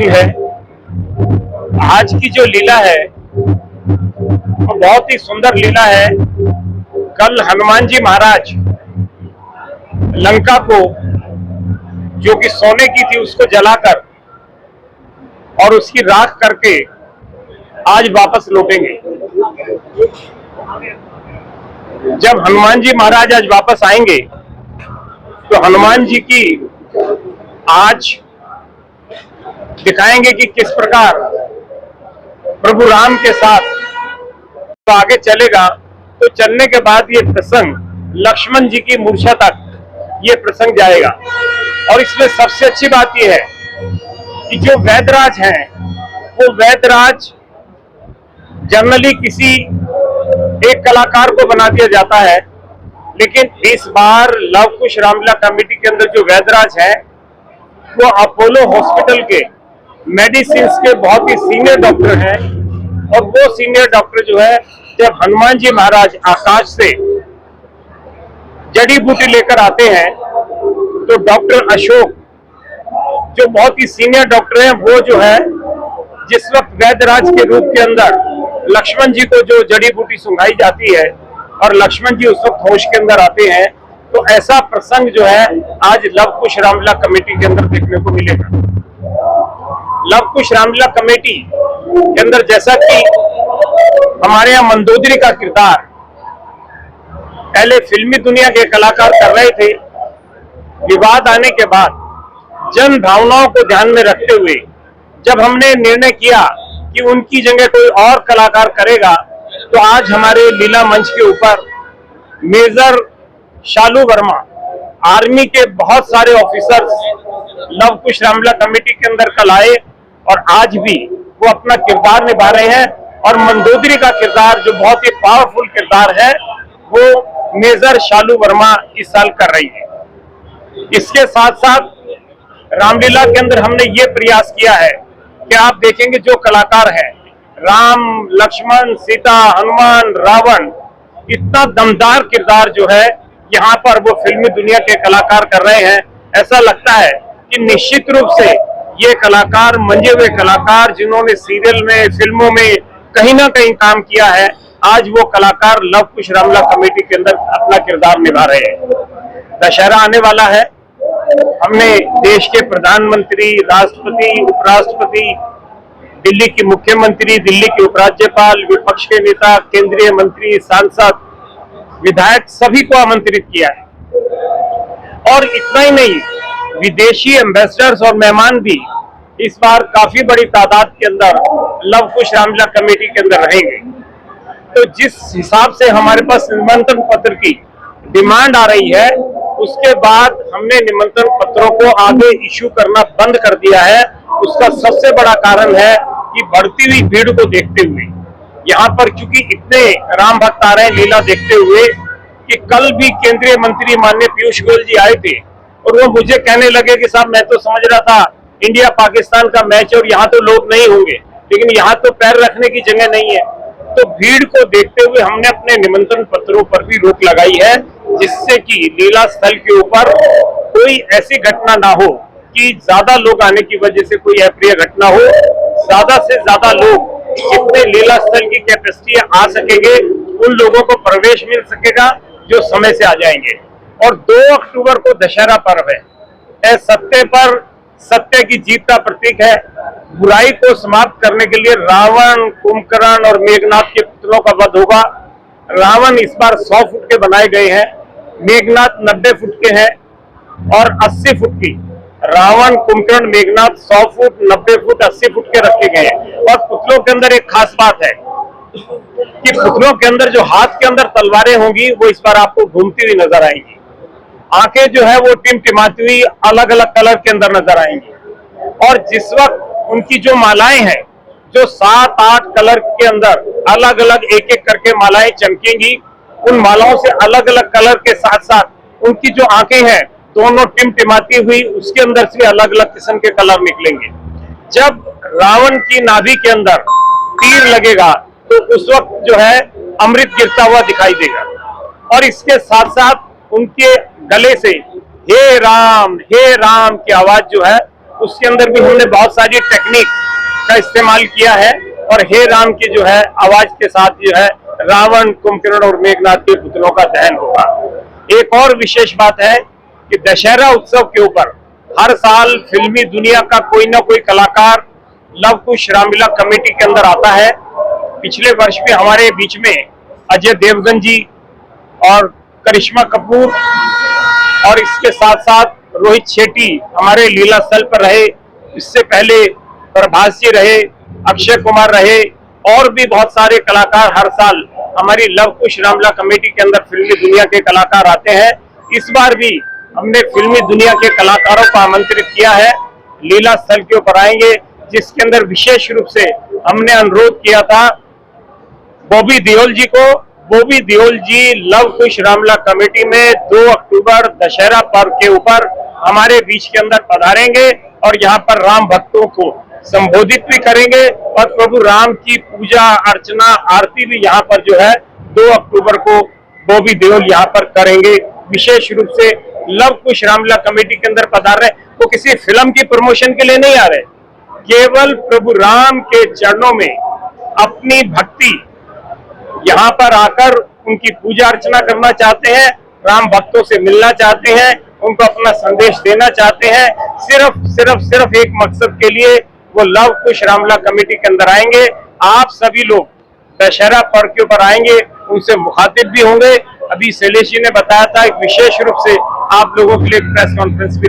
प्रसंग है। आज की जो लीला है वो बहुत ही सुंदर लीला है। कल हनुमान जी महाराज लंका को जो कि सोने की थी उसको जलाकर और उसकी राख करके आज वापस लौटेंगे। जब हनुमान जी महाराज आज वापस आएंगे तो हनुमान जी की आज दिखाएंगे कि किस प्रकार प्रभु राम के साथ तो आगे चलेगा। तो चलने के बाद ये प्रसंग लक्ष्मण जी की मूर्छा तक ये प्रसंग जाएगा। और इसमें सबसे अच्छी बात यह है कि जो वैदराज हैं वो वैदराज जनरली किसी एक कलाकार को बना दिया जाता है, लेकिन इस बार लव कुश रामलीला कमेटी के अंदर जो वैदराज है वो अपोलो हॉस्पिटल के मेडिसिन के बहुत ही सीनियर डॉक्टर हैं। और वो सीनियर डॉक्टर जो है जब हनुमान जी महाराज आकाश से जड़ी बूटी लेकर आते हैं तो डॉक्टर अशोक जो बहुत ही सीनियर डॉक्टर हैं वो जो है जिस वक्त वैदराज के रूप के अंदर लक्ष्मण जी को जो जड़ी बूटी सुंघाई जाती है और लक्ष्मण जी उस वक्त होश के अंदर आते हैं, तो ऐसा प्रसंग जो है आज लव कुश रामलीला कमेटी के अंदर देखने को मिलेगा। लव कुश रामलीला कमेटी के अंदर जैसा कि हमारे यहाँ मंदोदरी का किरदार पहले फिल्मी दुनिया के कलाकार कर रहे थे, विवाद आने के बाद जन भावनाओं को ध्यान में रखते हुए जब हमने निर्णय किया कि उनकी जगह कोई और कलाकार करेगा, तो आज हमारे लीला मंच के ऊपर मेजर शालू वर्मा आर्मी के बहुत सारे ऑफिसर्स लव कुश रामलीला कमेटी के अंदर कल आए और आज भी वो अपना किरदार निभा रहे हैं। और मंदोदरी का किरदार जो बहुत ही पावरफुल किरदार है वो मेजर शालू वर्मा इस साल कर रही है। इसके साथ साथ रामलीला के अंदर हमने ये प्रयास किया है कि आप देखेंगे जो कलाकार हैं राम, लक्ष्मण, सीता, हनुमान, रावण, इतना दमदार किरदार जो है यहाँ पर वो फिल्मी दुनिया के कलाकार कर रहे हैं। ऐसा लगता है कि निश्चित रूप से ये कलाकार मंजे हुए कलाकार जिन्होंने सीरियल में, फिल्मों में कहीं ना कहीं काम किया है, आज वो कलाकार लव कुश रामलीला कमेटी के अंदर अपना किरदार निभा रहे हैं। दशहरा आने वाला है। हमने देश के प्रधानमंत्री, राष्ट्रपति, उपराष्ट्रपति, दिल्ली की मुख्यमंत्री, दिल्ली के उपराज्यपाल, विपक्ष के नेता, केंद्रीय मंत्री, सांसद, विधायक सभी को आमंत्रित किया है। और इतना ही नहीं, विदेशी एम्बेसडर्स और मेहमान भी इस बार काफी बड़ी तादाद के अंदर लव कुश रामलीला कमेटी के अंदर रहेंगे। तो जिस हिसाब से हमारे पास निमंत्रण पत्र की डिमांड आ रही है, उसके बाद हमने निमंत्रण पत्रों को आगे इश्यू करना बंद कर दिया है। उसका सबसे बड़ा कारण है कि बढ़ती हुई भीड़ को देखते हुए यहाँ पर चूंकि इतने राम भक्त आ रहे हैं लीला देखते हुए कि कल भी केंद्रीय मंत्री माननीय पीयूष गोयल जी आए थे और वो मुझे कहने लगे कि साहब मैं तो समझ रहा था इंडिया पाकिस्तान का मैच और यहाँ तो लोग नहीं होंगे, लेकिन यहाँ तो पैर रखने की जगह नहीं है। तो भीड़ को देखते हुए हमने अपने निमंत्रण पत्रों पर भी रोक लगाई है, जिससे कि लीला स्थल के ऊपर कोई ऐसी घटना ना हो कि ज्यादा लोग आने की वजह से कोई अप्रिय घटना हो। ज्यादा से ज्यादा लोग जितने लीला स्थल की कैपेसिटी आ सकेंगे उन लोगों को प्रवेश मिल सकेगा जो समय से आ जाएंगे। और 2 अक्टूबर को दशहरा पर्व है। सत्य पर सत्य की जीत का प्रतीक है। बुराई को समाप्त करने के लिए रावण, कुंभकर्ण और मेघनाथ के पुतलों का वध होगा। रावण इस बार 100 फुट के बनाए गए हैं, मेघनाथ 90 फुट के हैं और 80 फुट की। Ravan, Kumbhakarna, Meghnath 100 foot, 90 foot, 80 foot के रखे गए हैं। और पुतलों के अंदर एक खास बात है कि पुतलों के अंदर जो हाथ के अंदर तलवारें होंगी वो इस बार आपको घूमती हुई नजर आएंगी। आंखें जो है वो टिमटिमाती हुई अलग अलग कलर के अंदर नजर आएंगी। और जिस वक्त उनकी जो मालाएं हैं जो 7-8 कलर के अंदर अलग अलग एक एक करके मालाएं चमकेंगी, उन मालाओं से अलग अलग कलर के साथ साथ उनकी जो आंखें हैं दोनों टिमटिमाती हुई उसके अंदर से अलग अलग किस्म के कलर निकलेंगे। जब रावण की नाभि के अंदर तीर लगेगा तो उस वक्त जो है अमृत गिरता हुआ दिखाई देगा। और इसके साथ साथ उनके गले से हे राम की आवाज जो है उसके अंदर भी हमने बहुत सारी टेक्निक का इस्तेमाल किया है और हे राम की जो है आवाज के साथ जो है रावण, कुंभकर्ण और मेघनाथ के पुतलों का दहन होगा। एक और विशेष बात है कि दशहरा उत्सव के ऊपर हर साल फिल्मी दुनिया का कोई ना कोई कलाकार लव कुश रामलीला कमेटी के अंदर आता है। पिछले वर्ष भी हमारे बीच में अजय देवगन जी और करिश्मा कपूर और इसके साथ साथ रोहित शेट्टी हमारे लीला स्थल पर रहे। इससे पहले प्रभास जी रहे, अक्षय कुमार रहे और भी बहुत सारे कलाकार हर साल हमारी लव कुश रामलीला कमेटी के अंदर फिल्मी दुनिया के कलाकार आते हैं। इस बार भी हमने फिल्मी दुनिया के कलाकारों को आमंत्रित किया है, लीला स्थल के ऊपर आएंगे, जिसके अंदर विशेष रूप से हमने अनुरोध किया था बॉबी देओल जी को। बॉबी देओल जी लव कुश रामलीला कमेटी में 2 अक्टूबर दशहरा पर्व के ऊपर हमारे बीच के अंदर पधारेंगे और यहाँ पर राम भक्तों को संबोधित भी करेंगे और प्रभु राम की पूजा अर्चना आरती भी यहाँ पर जो है 2 अक्टूबर को बॉबी देओल यहाँ पर करेंगे। विशेष रूप से लव कुश रामलीला कमेटी के अंदर पधार रहे, वो किसी फिल्म की प्रमोशन के लिए नहीं आ रहे, केवल प्रभु राम के चरणों में अपनी भक्ति यहाँ पर आकर उनकी पूजा अर्चना करना चाहते हैं, राम भक्तों से मिलना चाहते हैं, उनको अपना संदेश देना चाहते हैं। सिर्फ एक मकसद के लिए वो लव कुश रामलीला कमेटी के अंदर आएंगे। आप सभी लोग दशहरा पर्व के ऊपर आएंगे, उनसे मुखातिब भी होंगे। अभी शैलेश जी ने बताया था एक विशेष रूप से आप लोगों के लिए प्रेस कॉन्फ्रेंस भी